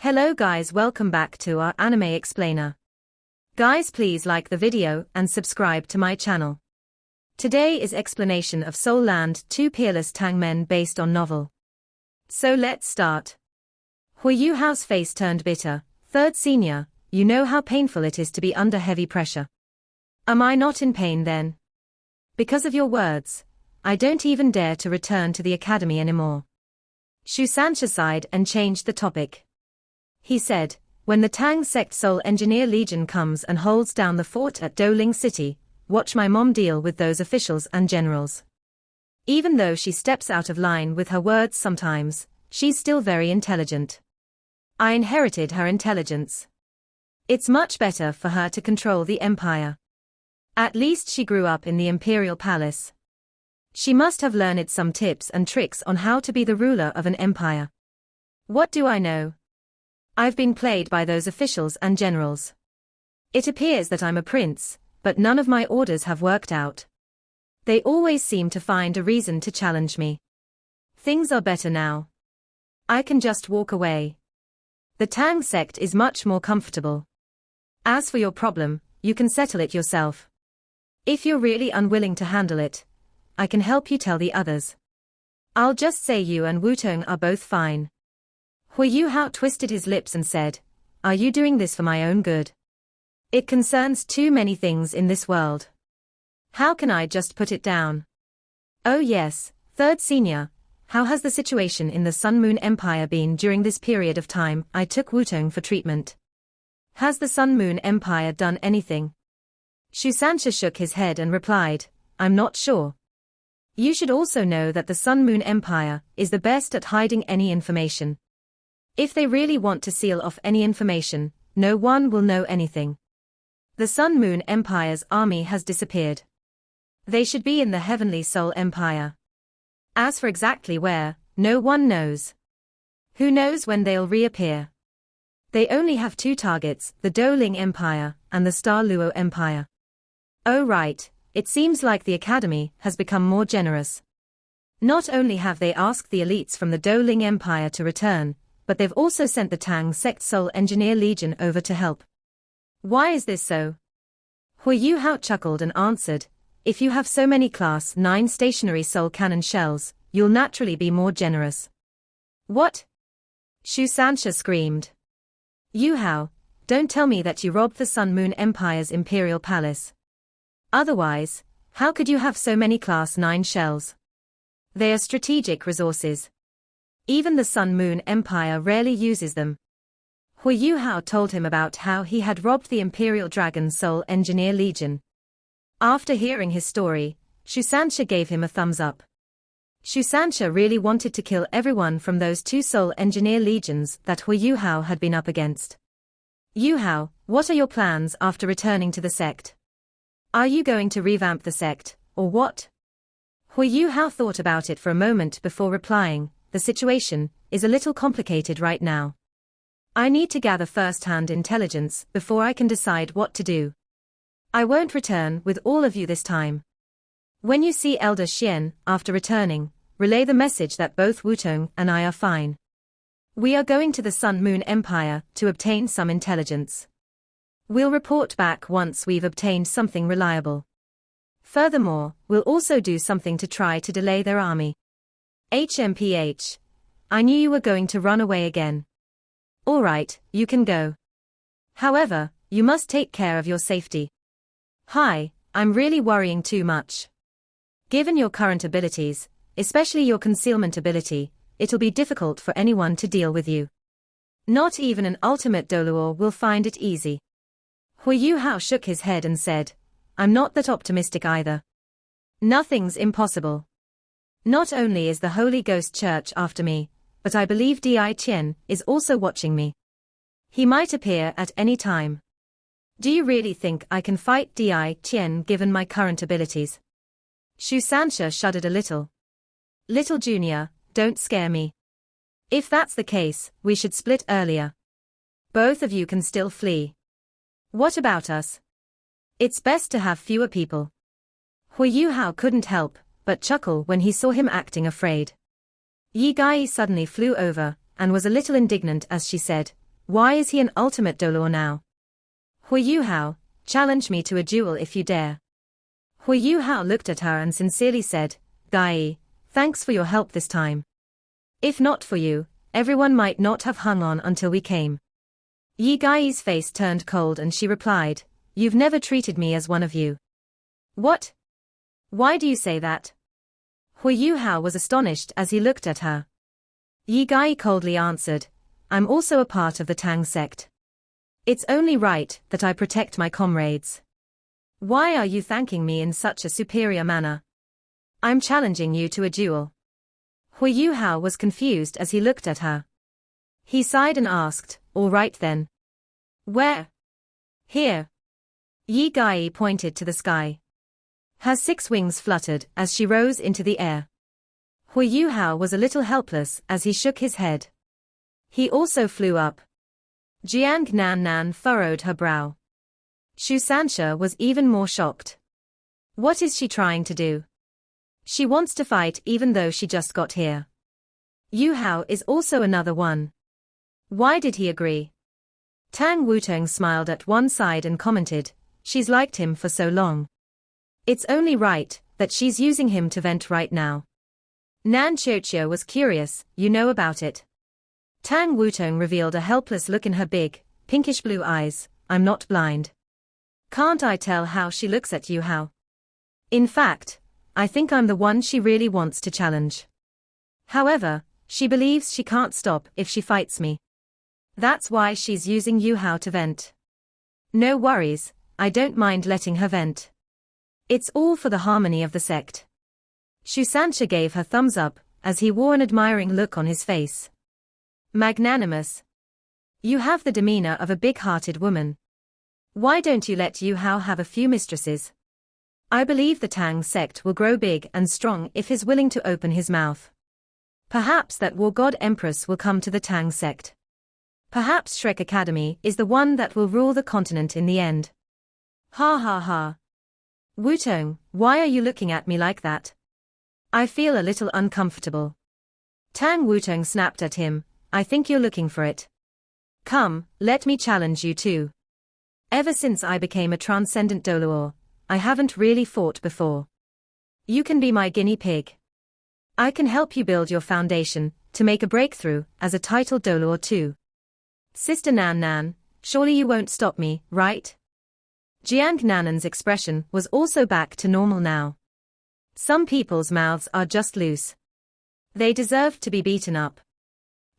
Hello guys, welcome back to our anime explainer. Guys, please like the video and subscribe to my channel. Today is explanation of Soul Land 2 Peerless Tang Men based on novel. So let's start. Huo Yuhao's face turned bitter. Third senior, you know how painful it is to be under heavy pressure. Am I not in pain then? Because of your words, I don't even dare to return to the academy anymore. Shu Sancha sighed and changed the topic. He said, when the Tang sect Soul Engineer Legion comes and holds down the fort at Douling City, watch my mom deal with those officials and generals. Even though she steps out of line with her words sometimes, she's still very intelligent. I inherited her intelligence. It's much better for her to control the empire. At least she grew up in the imperial palace. She must have learned some tips and tricks on how to be the ruler of an empire. What do I know? I've been played by those officials and generals. It appears that I'm a prince, but none of my orders have worked out. They always seem to find a reason to challenge me. Things are better now. I can just walk away. The Tang sect is much more comfortable. As for your problem, you can settle it yourself. If you're really unwilling to handle it, I can help you tell the others. I'll just say you and Wutong are both fine. Huo Yuhao twisted his lips and said, are you doing this for my own good? It concerns too many things in this world. How can I just put it down? Oh yes, third senior, how has the situation in the Sun Moon Empire been during this period of time I took Wutong for treatment? Has the Sun Moon Empire done anything? Shu Sancha shook his head and replied, I'm not sure. You should also know that the Sun Moon Empire is the best at hiding any information. If they really want to seal off any information, no one will know anything. The Sun Moon Empire's army has disappeared. They should be in the Heavenly Soul Empire. As for exactly where, no one knows. Who knows when they'll reappear? They only have two targets, the Douling Empire and the Star Luo Empire. Oh right, it seems like the academy has become more generous. Not only have they asked the elites from the Douling Empire to return, but they've also sent the Tang sect Soul Engineer Legion over to help. Why is this so? Huo Yuhao chuckled and answered, if you have so many Class 9 stationary soul cannon shells, you'll naturally be more generous. What? Shu Sancha screamed. Yuhao, don't tell me that you robbed the Sun Moon Empire's imperial palace. Otherwise, how could you have so many Class 9 shells? They are strategic resources. Even the Sun Moon Empire rarely uses them. Huo Yuhao told him about how he had robbed the Imperial Dragon Soul Engineer Legion. After hearing his story, Shu Sancha gave him a thumbs up. Shu Sancha really wanted to kill everyone from those two Soul Engineer Legions that Huo Yuhao had been up against. Yuhao, what are your plans after returning to the sect? Are you going to revamp the sect, or what? Huo Yuhao thought about it for a moment before replying, the situation is a little complicated right now. I need to gather first-hand intelligence before I can decide what to do. I won't return with all of you this time. When you see Elder Xian after returning, relay the message that both Wutong and I are fine. We are going to the Sun Moon Empire to obtain some intelligence. We'll report back once we've obtained something reliable. Furthermore, we'll also do something to try to delay their army. HMPH. I knew you were going to run away again. Alright, you can go. However, you must take care of your safety. Hi, I'm really worrying too much. Given your current abilities, especially your concealment ability, it'll be difficult for anyone to deal with you. Not even an ultimate Doluor will find it easy. Huo Yuhao shook his head and said, I'm not that optimistic either. Nothing's impossible. Not only is the Holy Ghost Church after me, but I believe Di Qian is also watching me. He might appear at any time. Do you really think I can fight Di Qian given my current abilities? Shu Sancha shuddered a little. Little Junior, don't scare me. If that's the case, we should split earlier. Both of you can still flee. What about us? It's best to have fewer people. Huo Yuhao couldn't help but chuckle when he saw him acting afraid. Yi Gai suddenly flew over, and was a little indignant as she said, why is he an ultimate dueler now? Huo Yuhao, challenge me to a duel if you dare. Huo Yuhao looked at her and sincerely said, Guy, thanks for your help this time. If not for you, everyone might not have hung on until we came. Yi Gai's face turned cold and she replied, you've never treated me as one of you. What? Why do you say that? Huo Yuhao was astonished as he looked at her. Yi Gai coldly answered, I'm also a part of the Tang sect. It's only right that I protect my comrades. Why are you thanking me in such a superior manner? I'm challenging you to a duel. Huo Yuhao was confused as he looked at her. He sighed and asked, all right then. Where? Here. Yi Gai pointed to the sky. Her 6 wings fluttered as she rose into the air. Huo Yuhao was a little helpless as he shook his head. He also flew up. Jiang Nan furrowed her brow. Shu Sanxia was even more shocked. What is she trying to do? She wants to fight even though she just got here. Yuhao is also another one. Why did he agree? Tang Wutong smiled at one side and commented, she's liked him for so long. It's only right that she's using him to vent right now. Nan Qiuqiu was curious, you know about it. Tang Wutong revealed a helpless look in her big, pinkish blue eyes, I'm not blind. Can't I tell how she looks at Yuhao? In fact, I think I'm the one she really wants to challenge. However, she believes she can't stop if she fights me. That's why she's using Yuhao to vent. No worries, I don't mind letting her vent. It's all for the harmony of the sect. Shu Sanxia gave her thumbs up, as he wore an admiring look on his face. Magnanimous. You have the demeanor of a big-hearted woman. Why don't you let Yuhao have a few mistresses? I believe the Tang sect will grow big and strong if he's willing to open his mouth. Perhaps that War God Empress will come to the Tang sect. Perhaps Shrek Academy is the one that will rule the continent in the end. Ha ha ha. Wutong, why are you looking at me like that? I feel a little uncomfortable. Tang Wutong snapped at him, I think you're looking for it. Come, let me challenge you too. Ever since I became a transcendent dueler, I haven't really fought before. You can be my guinea pig. I can help you build your foundation to make a breakthrough as a titled dueler too. Sister Nan, surely you won't stop me, right? Jiang Nanan's expression was also back to normal now. Some people's mouths are just loose. They deserve to be beaten up.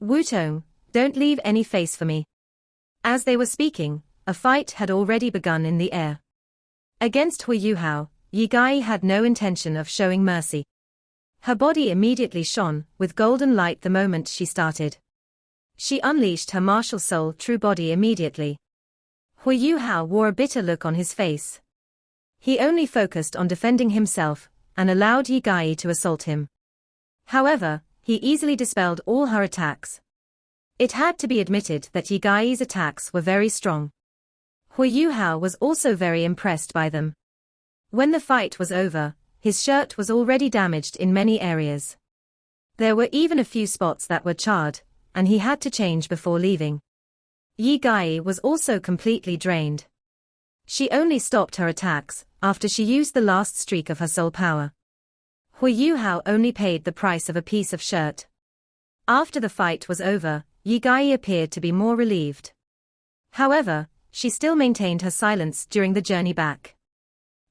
Wutong, don't leave any face for me. As they were speaking, a fight had already begun in the air. Against Huo Yuhao, Yi Gai had no intention of showing mercy. Her body immediately shone with golden light the moment she started. She unleashed her martial soul true body immediately. Huo Yuhao wore a bitter look on his face. He only focused on defending himself and allowed Yi Gai to assault him. However, he easily dispelled all her attacks. It had to be admitted that Yi Gai's attacks were very strong. Huo Yuhao was also very impressed by them. When the fight was over, his shirt was already damaged in many areas. There were even a few spots that were charred, and he had to change before leaving. Yi Gai was also completely drained. She only stopped her attacks after she used the last streak of her soul power. Huo Yuhao only paid the price of a piece of shirt. After the fight was over, Yi Gai appeared to be more relieved. However, she still maintained her silence during the journey back.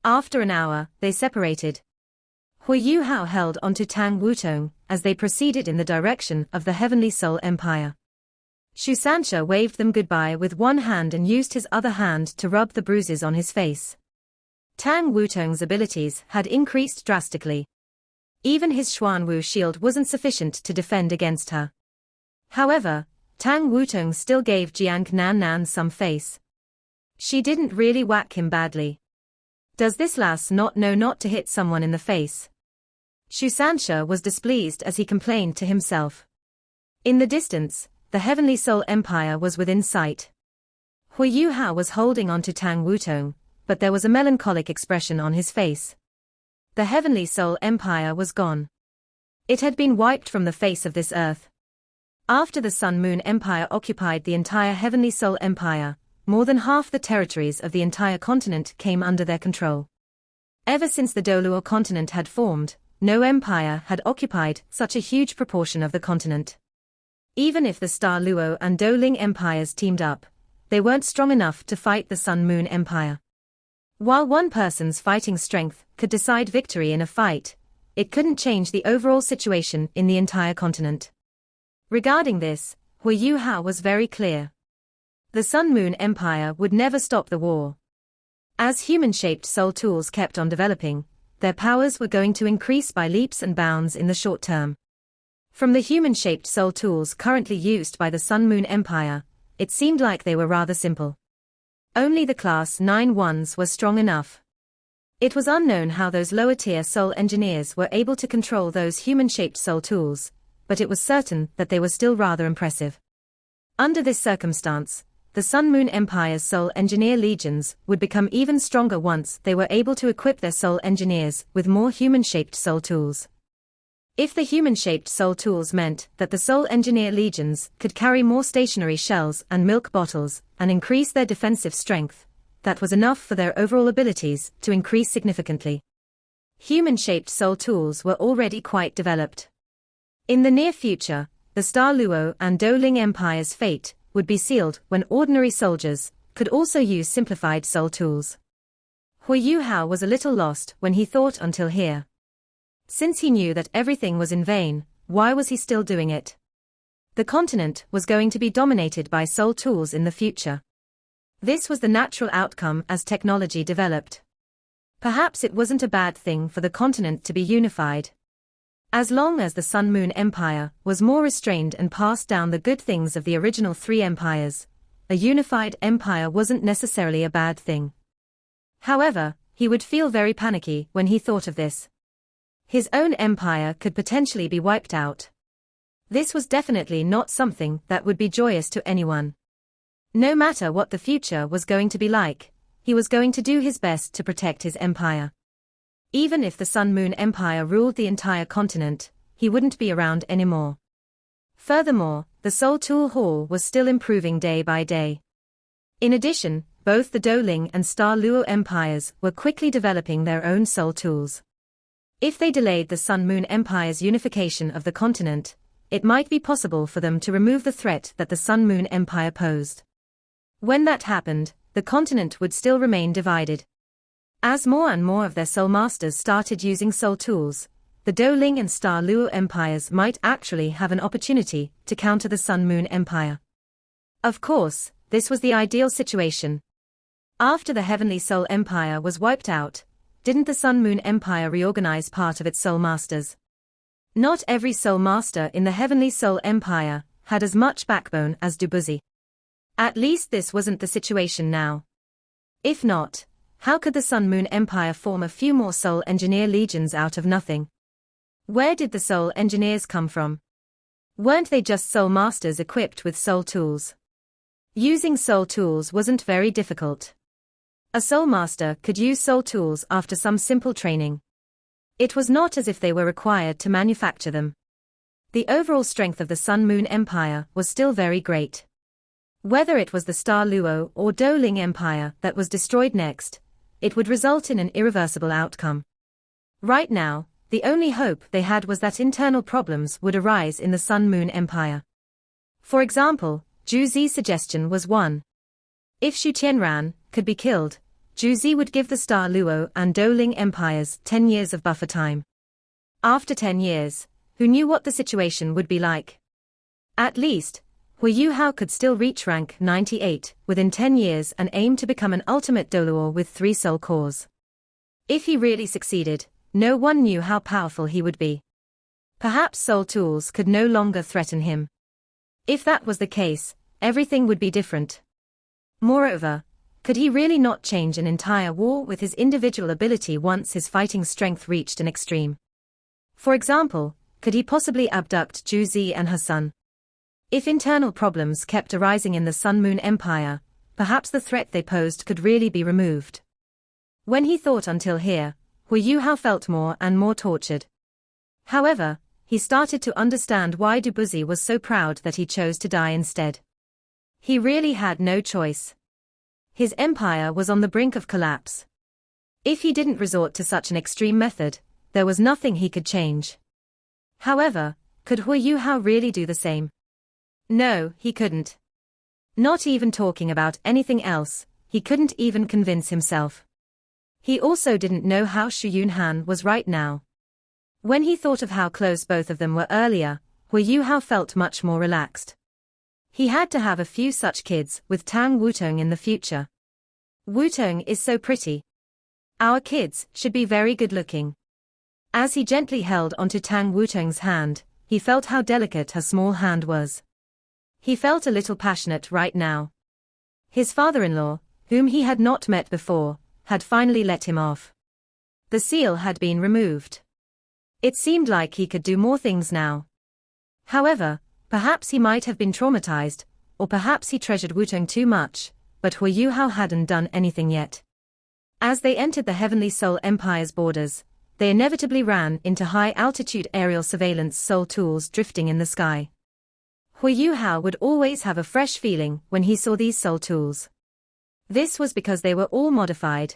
After an hour, they separated. Huo Yuhao held onto Tang Wutong as they proceeded in the direction of the Heavenly Soul Empire. Shu Sanxia waved them goodbye with one hand and used his other hand to rub the bruises on his face. Tang Wutong's abilities had increased drastically. Even his Xuanwu shield wasn't sufficient to defend against her. However, Tang Wutong still gave Jiang Nan some face. She didn't really whack him badly. Does this lass not know not to hit someone in the face? Shu Sanxia was displeased as he complained to himself. In the distance, the Heavenly Soul Empire was within sight. Huo Yuhao was holding on to Tang Wutong, but there was a melancholic expression on his face. The Heavenly Soul Empire was gone. It had been wiped from the face of this earth. After the Sun-Moon Empire occupied the entire Heavenly Soul Empire, more than half the territories of the entire continent came under their control. Ever since the Doluo continent had formed, no empire had occupied such a huge proportion of the continent. Even if the Star Luo and Doling empires teamed up, they weren't strong enough to fight the Sun-Moon Empire. While one person's fighting strength could decide victory in a fight, it couldn't change the overall situation in the entire continent. Regarding this, Huo Yuhao was very clear. The Sun-Moon Empire would never stop the war. As human-shaped soul tools kept on developing, their powers were going to increase by leaps and bounds in the short term. From the human-shaped soul tools currently used by the Sun-Moon Empire, it seemed like they were rather simple. Only the Class 9 ones were strong enough. It was unknown how those lower-tier soul engineers were able to control those human-shaped soul tools, but it was certain that they were still rather impressive. Under this circumstance, the Sun-Moon Empire's soul engineer legions would become even stronger once they were able to equip their soul engineers with more human-shaped soul tools. If the human-shaped soul tools meant that the soul engineer legions could carry more stationary shells and milk bottles and increase their defensive strength, that was enough for their overall abilities to increase significantly. Human-shaped soul tools were already quite developed. In the near future, the Star Luo and Doling Empire's fate would be sealed when ordinary soldiers could also use simplified soul tools. Huo Yuhao was a little lost when he thought until here. Since he knew that everything was in vain, why was he still doing it? The continent was going to be dominated by soul tools in the future. This was the natural outcome as technology developed. Perhaps it wasn't a bad thing for the continent to be unified. As long as the Sun-Moon Empire was more restrained and passed down the good things of the original three empires, a unified empire wasn't necessarily a bad thing. However, he would feel very panicky when he thought of this. His own empire could potentially be wiped out. This was definitely not something that would be joyous to anyone. No matter what the future was going to be like, he was going to do his best to protect his empire. Even if the Sun-Moon Empire ruled the entire continent, he wouldn't be around anymore. Furthermore, the Soul Tool Hall was still improving day by day. In addition, both the Doling and Star Luo empires were quickly developing their own soul tools. If they delayed the Sun-Moon Empire's unification of the continent, it might be possible for them to remove the threat that the Sun-Moon Empire posed. When that happened, the continent would still remain divided. As more and more of their soul masters started using soul tools, the Doling and Star Luo empires might actually have an opportunity to counter the Sun-Moon Empire. Of course, this was the ideal situation. After the Heavenly Soul Empire was wiped out, didn't the Sun-Moon Empire reorganize part of its soul masters? Not every soul master in the Heavenly Soul Empire had as much backbone as Dubuzi. At least this wasn't the situation now. If not, how could the Sun-Moon Empire form a few more soul engineer legions out of nothing? Where did the soul engineers come from? Weren't they just soul masters equipped with soul tools? Using soul tools wasn't very difficult. A soul master could use soul tools after some simple training. It was not as if they were required to manufacture them. The overall strength of the Sun-Moon Empire was still very great. Whether it was the Star Luo or Doling Empire that was destroyed next, it would result in an irreversible outcome. Right now, the only hope they had was that internal problems would arise in the Sun-Moon Empire. For example, Zhu Zi's suggestion was one. If Xu Tianran could be killed, Zhu Zi would give the Star Luo and Doling empires 10 years of buffer time. After 10 years, who knew what the situation would be like? At least, Huo Yuhao could still reach rank 98 within 10 years and aim to become an ultimate Doluo with 3 soul cores. If he really succeeded, no one knew how powerful he would be. Perhaps soul tools could no longer threaten him. If that was the case, everything would be different. Moreover, could he really not change an entire war with his individual ability once his fighting strength reached an extreme? For example, could he possibly abduct Zhu Zi and her son? If internal problems kept arising in the Sun-Moon Empire, perhaps the threat they posed could really be removed. When he thought until here, Huo Yuhao felt more and more tortured. However, he started to understand why Dubuzi was so proud that he chose to die instead. He really had no choice. His empire was on the brink of collapse. If he didn't resort to such an extreme method, there was nothing he could change. However, could Huo Yuhao really do the same? No, he couldn't. Not even talking about anything else, he couldn't even convince himself. He also didn't know how Xu Yunhan was right now. When he thought of how close both of them were earlier, Huo Yuhao felt much more relaxed. He had to have a few such kids with Tang Wutong in the future. Wutong is so pretty. Our kids should be very good-looking. As he gently held onto Tang Wutong's hand, he felt how delicate her small hand was. He felt a little passionate right now. His father-in-law, whom he had not met before, had finally let him off. The seal had been removed. It seemed like he could do more things now. However, perhaps he might have been traumatized, or perhaps he treasured Wutong too much, but Huo Yuhao hadn't done anything yet. As they entered the Heavenly Soul Empire's borders, they inevitably ran into high-altitude aerial surveillance soul tools drifting in the sky. Huo Yuhao would always have a fresh feeling when he saw these soul tools. This was because they were all modified.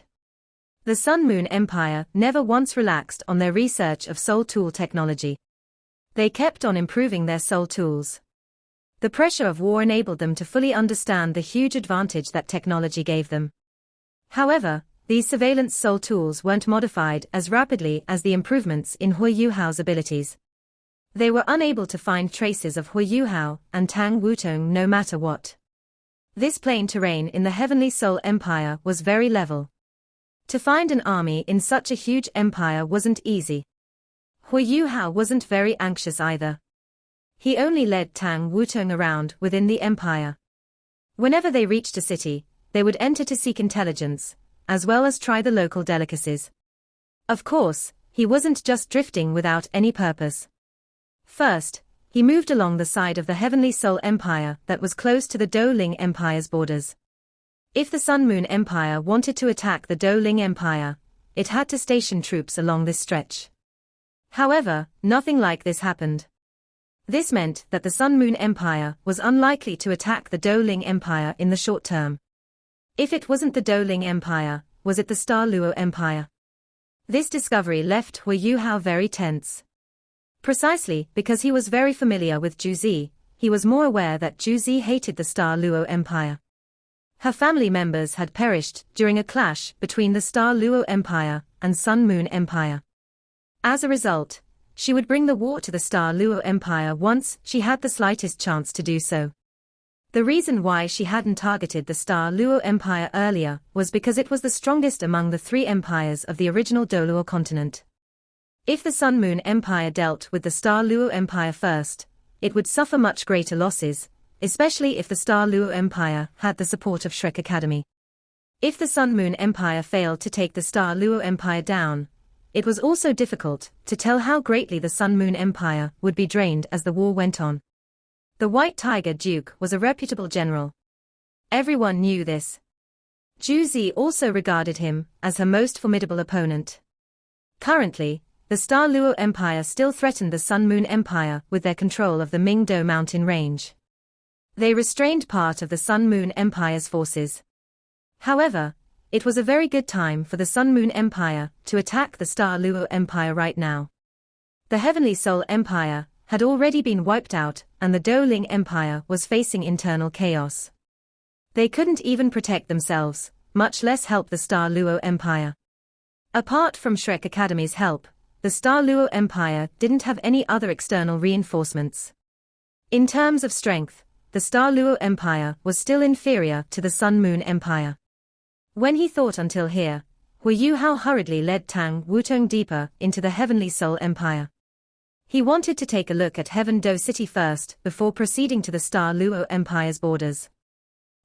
The Sun Moon Empire never once relaxed on their research of soul tool technology. They kept on improving their soul tools. The pressure of war enabled them to fully understand the huge advantage that technology gave them. However, these surveillance soul tools weren't modified as rapidly as the improvements in Huo Yuhao's abilities. They were unable to find traces of Huo Yuhao and Tang Wutong no matter what. This plain terrain in the Heavenly Soul Empire was very level. To find an army in such a huge empire wasn't easy. Huo Yuhao wasn't very anxious either. He only led Tang Wutong around within the empire. Whenever they reached a city, they would enter to seek intelligence, as well as try the local delicacies. Of course, he wasn't just drifting without any purpose. First, he moved along the side of the Heavenly Soul Empire that was close to the Douling Empire's borders. If the Sun Moon Empire wanted to attack the Douling Empire, it had to station troops along this stretch. However, nothing like this happened. This meant that the Sun Moon Empire was unlikely to attack the Douling Empire in the short term. If it wasn't the Douling Empire, was it the Star Luo Empire? This discovery left Huo Yuhao very tense. Precisely because he was very familiar with Juzi, he was more aware that Juzi hated the Star Luo Empire. Her family members had perished during a clash between the Star Luo Empire and Sun Moon Empire. As a result, she would bring the war to the Star Luo Empire once she had the slightest chance to do so. The reason why she hadn't targeted the Star Luo Empire earlier was because it was the strongest among the three empires of the original Doluo continent. If the Sun Moon Empire dealt with the Star Luo Empire first, it would suffer much greater losses, especially if the Star Luo Empire had the support of Shrek Academy. If the Sun Moon Empire failed to take the Star Luo Empire down, it was also difficult to tell how greatly the Sun Moon Empire would be drained as the war went on. The White Tiger Duke was a reputable general. Everyone knew this. Juzi also regarded him as her most formidable opponent. Currently, the Star Luo Empire still threatened the Sun Moon Empire with their control of the Mingdo mountain range. They restrained part of the Sun Moon Empire's forces. However, it was a very good time for the Sun Moon Empire to attack the Star Luo Empire right now. The Heavenly Soul Empire had already been wiped out and the Douling Empire was facing internal chaos. They couldn't even protect themselves, much less help the Star Luo Empire. Apart from Shrek Academy's help, the Star Luo Empire didn't have any other external reinforcements. In terms of strength, the Star Luo Empire was still inferior to the Sun Moon Empire. When he thought until here, Huo Yuhao hurriedly led Tang Wutong deeper into the Heavenly Soul Empire. He wanted to take a look at Heaveno City first before proceeding to the Star Luo Empire's borders.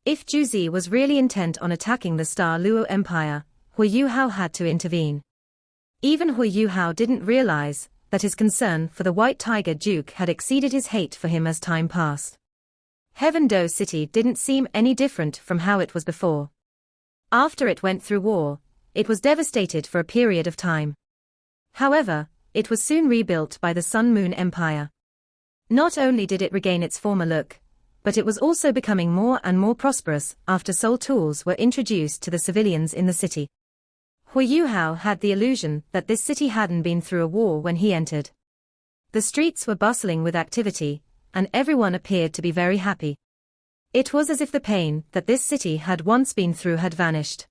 If Juzi was really intent on attacking the Star Luo Empire, Huo Yuhao had to intervene. Even Huo Yuhao didn't realize that his concern for the White Tiger Duke had exceeded his hate for him as time passed. Heaveno City didn't seem any different from how it was before. After it went through war, it was devastated for a period of time. However, it was soon rebuilt by the Sun Moon Empire. Not only did it regain its former look, but it was also becoming more and more prosperous after soul tools were introduced to the civilians in the city. Huo Yuhao had the illusion that this city hadn't been through a war when he entered. The streets were bustling with activity, and everyone appeared to be very happy. It was as if the pain that this city had once been through had vanished.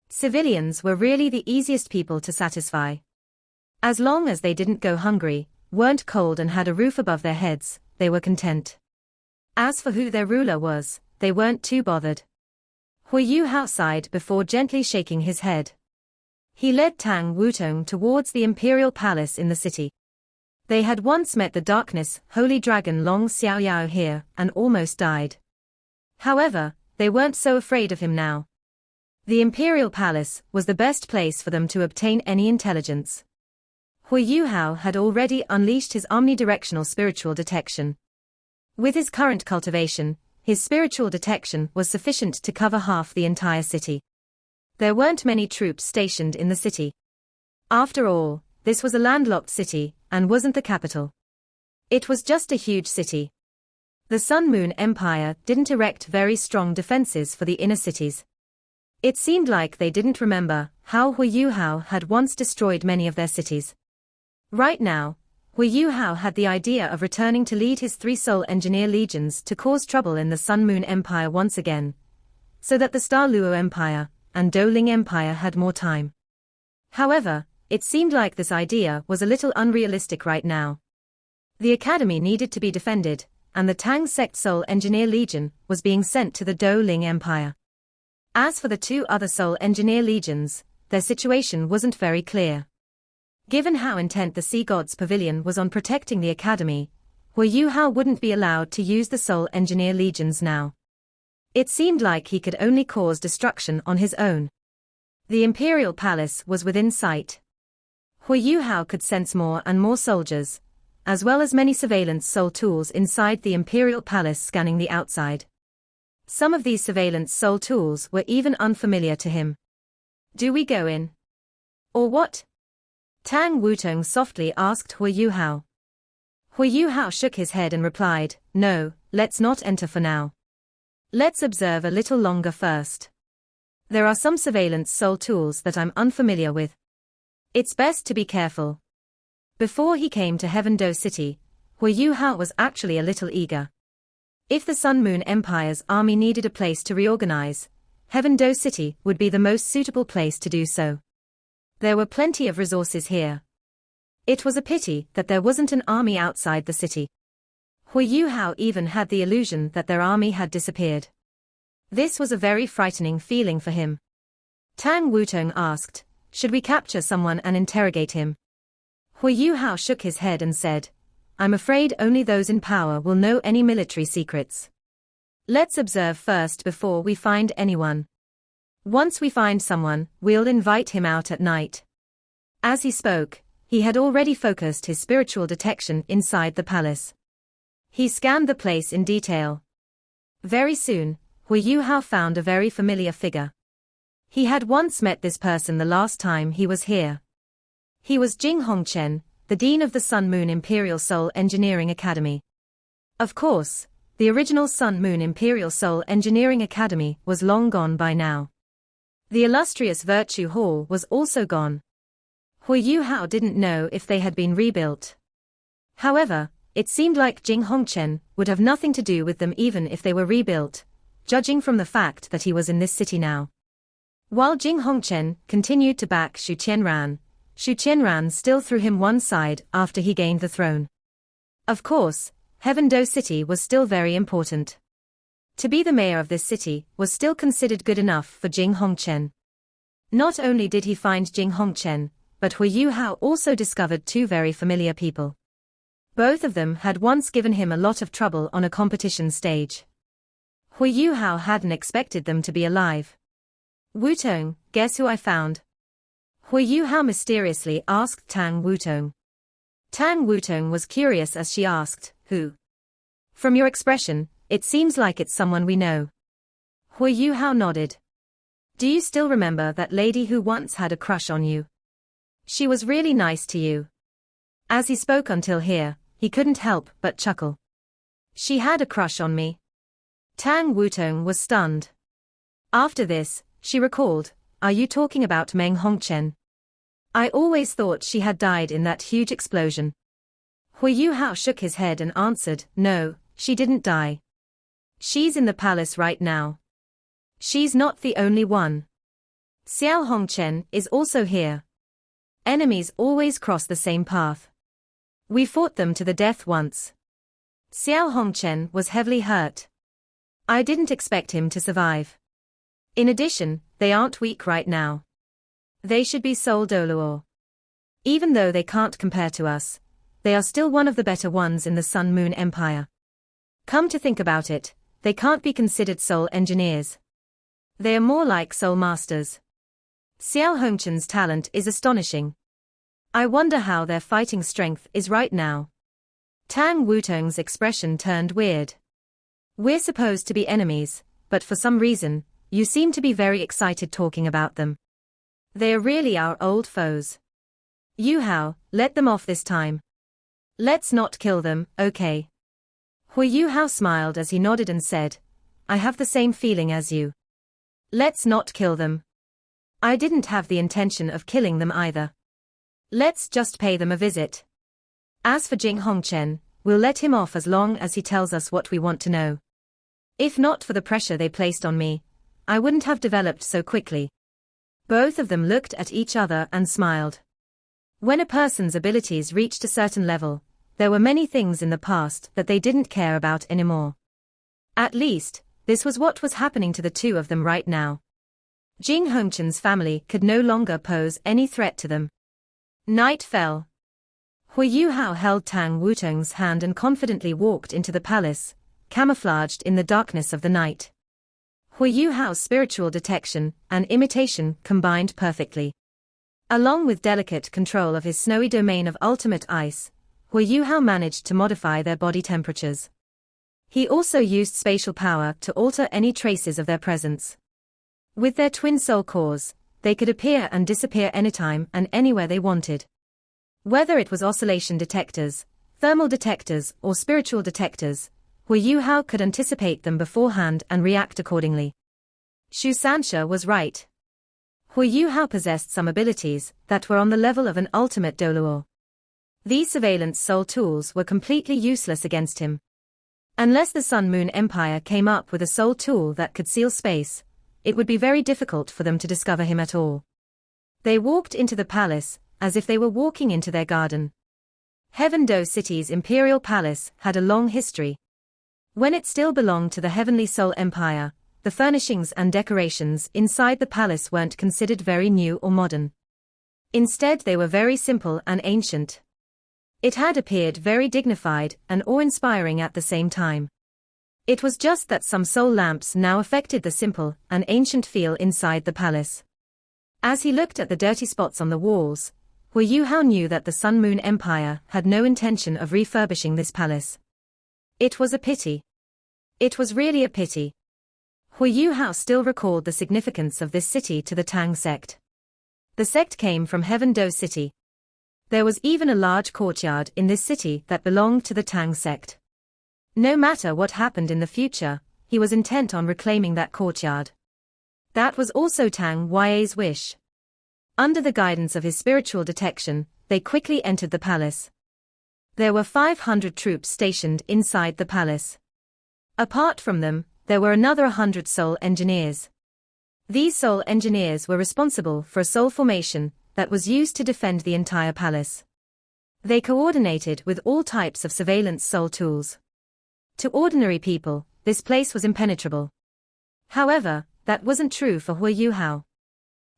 Civilians were really the easiest people to satisfy. As long as they didn't go hungry, weren't cold and had a roof above their heads, they were content. As for who their ruler was, they weren't too bothered. Huo Yuhao sighed before gently shaking his head. He led Tang Wutong towards the imperial palace in the city. They had once met the darkness holy dragon Long Xiaoyao here and almost died. However, they weren't so afraid of him now. The imperial palace was the best place for them to obtain any intelligence. Huo Yuhao had already unleashed his omnidirectional spiritual detection. With his current cultivation, his spiritual detection was sufficient to cover half the entire city. There weren't many troops stationed in the city. After all, this was a landlocked city, and wasn't the capital. It was just a huge city. The Sun Moon Empire didn't erect very strong defenses for the inner cities. It seemed like they didn't remember how Huo Yuhao had once destroyed many of their cities. Right now, Huo Yuhao had the idea of returning to lead his 3 Soul Engineer legions to cause trouble in the Sun Moon Empire once again, so that the Star Luo Empire and Douling Empire had more time. However, it seemed like this idea was a little unrealistic right now. The academy needed to be defended, and the Tang Sect Soul Engineer Legion was being sent to the Douling Empire. As for the 2 other Soul Engineer Legions, their situation wasn't very clear. Given how intent the Sea God's Pavilion was on protecting the academy, Huo Yuhao wouldn't be allowed to use the Soul Engineer Legions now. It seemed like he could only cause destruction on his own. The Imperial Palace was within sight. Huo Yuhao could sense more and more soldiers, as well as many surveillance soul tools inside the Imperial Palace scanning the outside. Some of these surveillance soul tools were even unfamiliar to him. Do we go in? Or what? Tang Wutong softly asked Huo Yuhao. Huo Yuhao shook his head and replied, no, let's not enter for now. Let's observe a little longer first. There are some surveillance soul tools that I'm unfamiliar with. It's best to be careful. Before he came to Heaveno City, Huo Yuhao was actually a little eager. If the Sun Moon Empire's army needed a place to reorganize, Heaveno City would be the most suitable place to do so. There were plenty of resources here. It was a pity that there wasn't an army outside the city. Huo Yuhao even had the illusion that their army had disappeared. This was a very frightening feeling for him. Tang Wutong asked, should we capture someone and interrogate him? Huo Yuhao shook his head and said, I'm afraid only those in power will know any military secrets. Let's observe first before we find anyone. Once we find someone, we'll invite him out at night. As he spoke, he had already focused his spiritual detection inside the palace. He scanned the place in detail. Very soon, Huo Yuhao found a very familiar figure. He had once met this person the last time he was here. He was Jing Hongchen, the Dean of the Sun Moon Imperial Soul Engineering Academy. Of course, the original Sun Moon Imperial Soul Engineering Academy was long gone by now. The illustrious Virtue Hall was also gone. Huo Yuhao didn't know if they had been rebuilt. However, it seemed like Jing Hongchen would have nothing to do with them even if they were rebuilt, judging from the fact that he was in this city now. While Jing Hongchen continued to back Shu Qianran still threw him one side after he gained the throne. Of course, Heaveno City was still very important. To be the mayor of this city was still considered good enough for Jing Hongchen. Not only did he find Jing Hongchen, but Huo Yuhao also discovered 2 very familiar people. Both of them had once given him a lot of trouble on a competition stage. Huo Yuhao hadn't expected them to be alive. Wutong, guess who I found? Huo Yuhao mysteriously asked Tang Wutong. Tang Wutong was curious as she asked, who? From your expression, it seems like it's someone we know. Huo Yuhao nodded. Do you still remember that lady who once had a crush on you? She was really nice to you. As he spoke until here, he couldn't help but chuckle. She had a crush on me. Tang Wutong was stunned. After this, she recalled, "Are you talking about Meng Hongchen? I always thought she had died in that huge explosion." Huo Yuhao shook his head and answered, "No, she didn't die. She's in the palace right now. She's not the only one. Xiao Hongchen is also here. Enemies always cross the same path. We fought them to the death once. Xiao Hongchen was heavily hurt. I didn't expect him to survive. In addition, they aren't weak right now. They should be Soul Doluo. Even though they can't compare to us, they are still one of the better ones in the Sun Moon Empire. Come to think about it, they can't be considered soul engineers. They are more like soul masters. Xiao Hongchen's talent is astonishing. I wonder how their fighting strength is right now." Tang Wutong's expression turned weird. "We're supposed to be enemies, but for some reason, you seem to be very excited talking about them. They are really our old foes. Yuhao, let them off this time. Let's not kill them, okay?" Huo Yuhao smiled as he nodded and said, "I have the same feeling as you. Let's not kill them. I didn't have the intention of killing them either. Let's just pay them a visit. As for Jing Hongchen, we'll let him off as long as he tells us what we want to know. If not for the pressure they placed on me, I wouldn't have developed so quickly." Both of them looked at each other and smiled. When a person's abilities reached a certain level, there were many things in the past that they didn't care about anymore. At least, this was what was happening to the two of them right now. Jing Hongchen's family could no longer pose any threat to them. Night fell. Huo Yuhao held Tang Wutong's hand and confidently walked into the palace, camouflaged in the darkness of the night. Huo Yuhao's spiritual detection and imitation combined perfectly. Along with delicate control of his snowy domain of ultimate ice, Huo Yuhao managed to modify their body temperatures. He also used spatial power to alter any traces of their presence. With their twin soul cores, they could appear and disappear anytime and anywhere they wanted. Whether it was oscillation detectors, thermal detectors, or spiritual detectors, Huo Yuhao could anticipate them beforehand and react accordingly. Shu Sansha was right. Huo Yuhao possessed some abilities that were on the level of an ultimate Doluo. These surveillance soul tools were completely useless against him. Unless the Sun Moon Empire came up with a soul tool that could seal space, it would be very difficult for them to discover him at all. They walked into the palace, as if they were walking into their garden. Heaveno City's imperial palace had a long history. When it still belonged to the Heavenly Soul Empire, the furnishings and decorations inside the palace weren't considered very new or modern. Instead, they were very simple and ancient. It had appeared very dignified and awe-inspiring at the same time. It was just that some soul lamps now affected the simple and ancient feel inside the palace. As he looked at the dirty spots on the walls, Huo Yuhao knew that the Sun Moon Empire had no intention of refurbishing this palace. It was a pity. It was really a pity. Huo Yuhao still recalled the significance of this city to the Tang sect. The sect came from Heaveno City. There was even a large courtyard in this city that belonged to the Tang sect. No matter what happened in the future, he was intent on reclaiming that courtyard. That was also Tang Yue's wish. Under the guidance of his spiritual detection, they quickly entered the palace. There were 500 troops stationed inside the palace. Apart from them, there were another 100 soul engineers. These soul engineers were responsible for a soul formation that was used to defend the entire palace. They coordinated with all types of surveillance soul tools. To ordinary people, this place was impenetrable. However, that wasn't true for Huo Yuhao.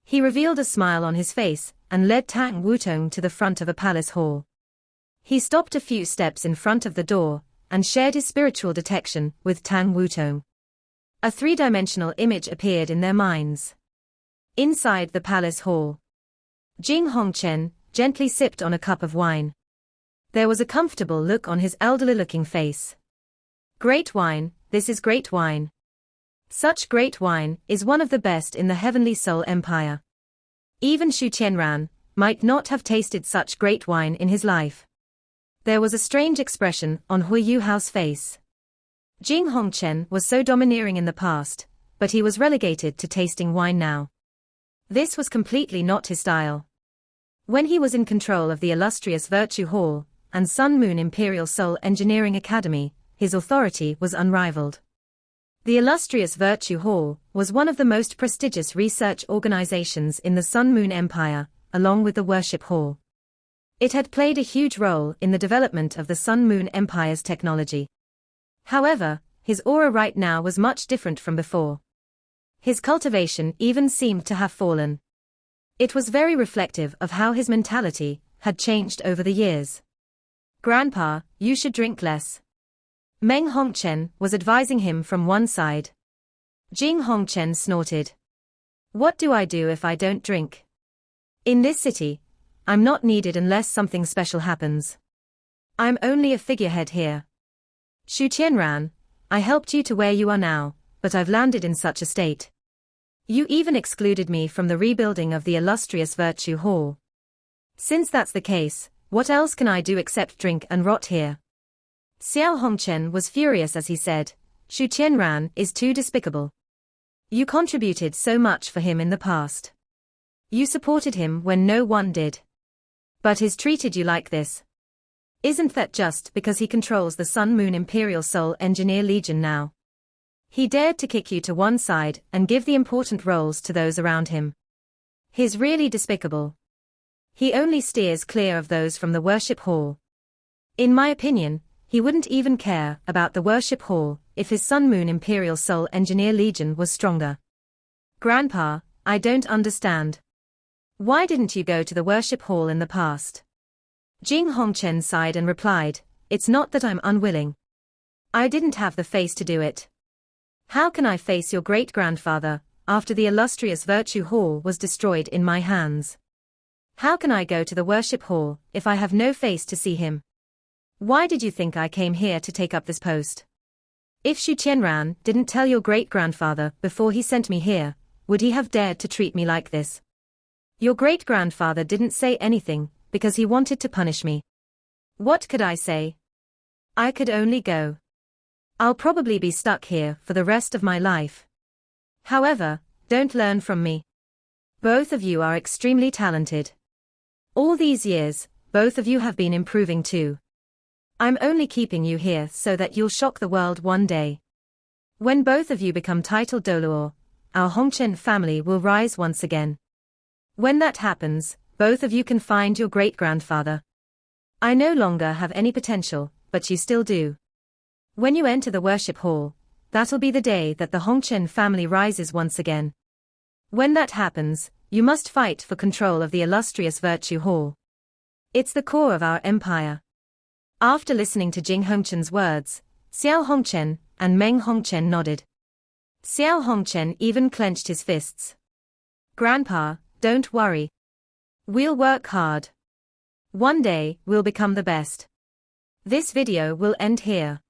He revealed a smile on his face and led Tang Wutong to the front of a palace hall. He stopped a few steps in front of the door and shared his spiritual detection with Tang Wutong. A three-dimensional image appeared in their minds. Inside the palace hall, Jing Hongchen gently sipped on a cup of wine. There was a comfortable look on his elderly-looking face. Great wine, this is great wine. Such great wine is one of the best in the Heavenly Soul Empire. Even Shu Qianran might not have tasted such great wine in his life. There was a strange expression on Huo Yuhao's face. Jing Hongchen was so domineering in the past, but he was relegated to tasting wine now. This was completely not his style. When he was in control of the illustrious Virtue Hall and Sun Moon Imperial Soul Engineering Academy, his authority was unrivaled. The illustrious Virtue Hall was one of the most prestigious research organizations in the Sun Moon Empire, along with the Worship Hall. It had played a huge role in the development of the Sun Moon Empire's technology. However, his aura right now was much different from before. His cultivation even seemed to have fallen. It was very reflective of how his mentality had changed over the years. "Grandpa, you should drink less." Meng Hongchen was advising him from one side. Jing Hongchen snorted. "What do I do if I don't drink? In this city, I'm not needed unless something special happens. I'm only a figurehead here. Shu Tianran, I helped you to where you are now, but I've landed in such a state. You even excluded me from the rebuilding of the illustrious Virtue Hall. Since that's the case, what else can I do except drink and rot here?" Xiao Hongchen was furious as he said, "Shu Tianran is too despicable. You contributed so much for him in the past. You supported him when no one did. But he's treated you like this. Isn't that just because he controls the Sun Moon Imperial Soul Engineer Legion now? He dared to kick you to one side and give the important roles to those around him. He's really despicable. He only steers clear of those from the Worship Hall. In my opinion, he wouldn't even care about the Worship Hall if his Sun Moon Imperial Soul Engineer Legion was stronger." "Grandpa, I don't understand. Why didn't you go to the Worship Hall in the past?" Jing Hongchen sighed and replied, "It's not that I'm unwilling. I didn't have the face to do it. How can I face your great-grandfather after the illustrious Virtue Hall was destroyed in my hands? How can I go to the Worship Hall if I have no face to see him? Why did you think I came here to take up this post? If Shu Tianran didn't tell your great-grandfather before he sent me here, would he have dared to treat me like this? Your great-grandfather didn't say anything because he wanted to punish me. What could I say? I could only go. I'll probably be stuck here for the rest of my life. However, don't learn from me. Both of you are extremely talented. All these years, both of you have been improving too. I'm only keeping you here so that you'll shock the world one day. When both of you become titled Doluor, our Hongchen family will rise once again. When that happens, both of you can find your great-grandfather. I no longer have any potential, but you still do. When you enter the Worship Hall, that'll be the day that the Hongchen family rises once again. When that happens, you must fight for control of the illustrious Virtue Hall. It's the core of our empire." After listening to Jing Hongchen's words, Xiao Hongchen and Meng Hongchen nodded. Xiao Hongchen even clenched his fists. "Grandpa, don't worry. We'll work hard. One day, we'll become the best." This video will end here.